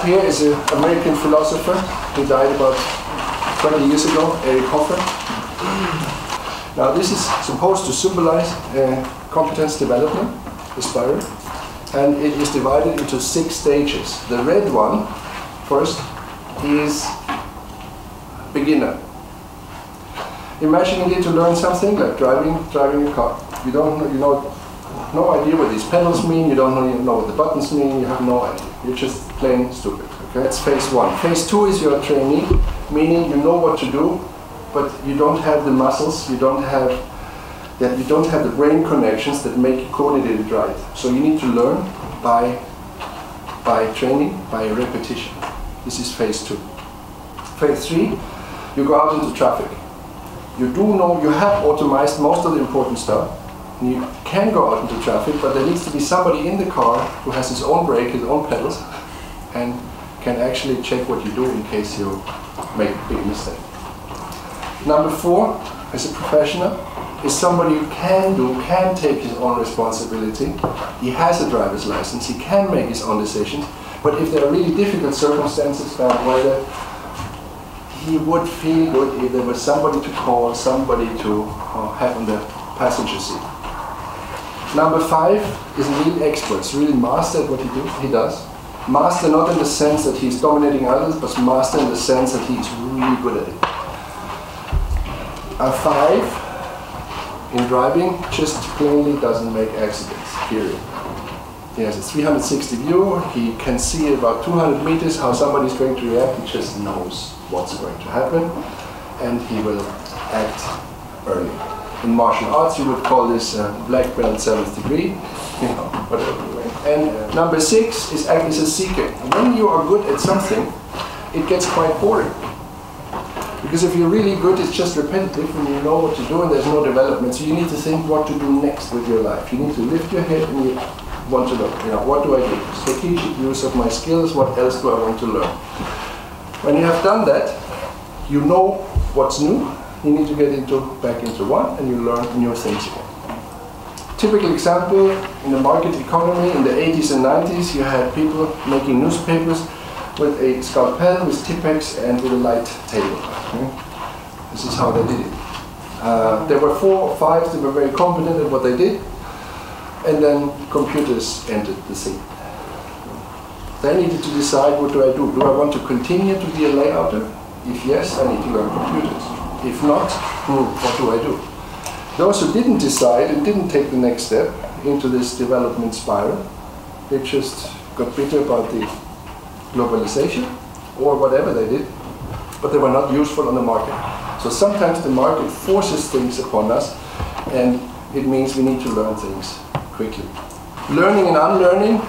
here is an American philosopher who died about 20 years ago, Eric Hoffer. Now this is supposed to symbolize competence development, the spiral, and it is divided into 6 stages. The red one, first, is beginner. Imagine you need to learn something like driving a car. You know no idea what these pedals mean, you don't know what the buttons mean, you have no idea. You're just plain stupid. Okay? That's phase 1. Phase 2 is your trainee, meaning you know what to do, but you don't have the muscles, you don't have the brain connections that make you coordinate it right. So you need to learn by training, by repetition. This is phase 2. Phase 3, you go out into traffic. You have automated most of the important stuff. You can go out into traffic, but there needs to be somebody in the car who has his own brake, his own pedals, and can actually check what you do in case you make a big mistake. Number 4, as a professional, is somebody who can take his own responsibility. He has a driver's license, he can make his own decisions, but if there are really difficult circumstances, bad weather, he would feel good if there was somebody to call, somebody to have on the passenger seat. Number 5 is real experts, really master at what he does. Master not in the sense that he's dominating others, but master in the sense that he's really good at it. A 5 in driving just plainly doesn't make accidents, period. He has a 360 view, he can see about 200 meters how somebody's going to react, he just knows what's going to happen, and he will act early. In martial arts, you would call this black belt 7th degree, whatever. And number 6 is act as a seeker. When you are good at something, it gets quite boring. Because if you're really good, it's just repetitive and you know what to do and there's no development. So you need to think what to do next with your life. You need to lift your head and you want to know, what do I do? Strategic use of my skills, what else do I want to learn? When you have done that, you know what's new. You need to get back into one and you learn new things again. Typical example, in the market economy in the 80s and 90s, you had people making newspapers with a scalpel, with Tipex and with a light table. Okay? This is how they did it. There were 4 or 5 that were very competent at what they did, and then computers entered the scene. They needed to decide, what do I do? Do I want to continue to be a layouter? If yes, I need to learn computers. If not, what do I do? Those who didn't decide and didn't take the next step into this development spiral, they just got bitter about the globalization or whatever they did, but they were not useful on the market. So sometimes the market forces things upon us, and it means we need to learn things quickly. Learning and unlearning,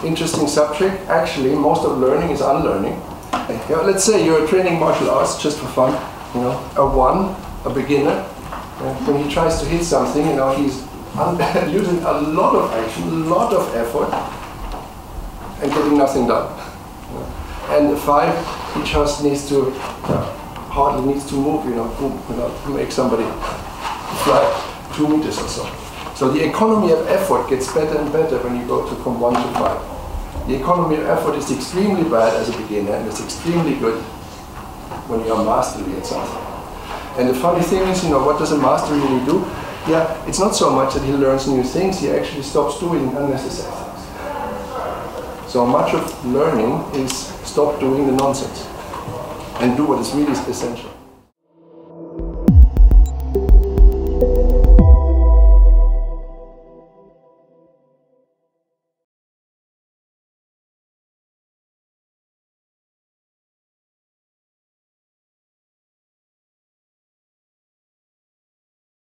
interesting subject. Actually, most of learning is unlearning. Let's say you're training martial arts just for fun. A beginner, when he tries to hit something, he's using a lot of action, a lot of effort, and getting nothing done. And the 5, he just needs to, hardly needs to move, to make somebody fly 2 meters or so. So the economy of effort gets better and better when you go from 1 to 5. The economy of effort is extremely bad as a beginner, and it's extremely good when you are masterly at something. And the funny thing is, what does a master really do? Yeah, it's not so much that he learns new things, he actually stops doing unnecessary things. So much of learning is stop doing the nonsense and do what is really essential.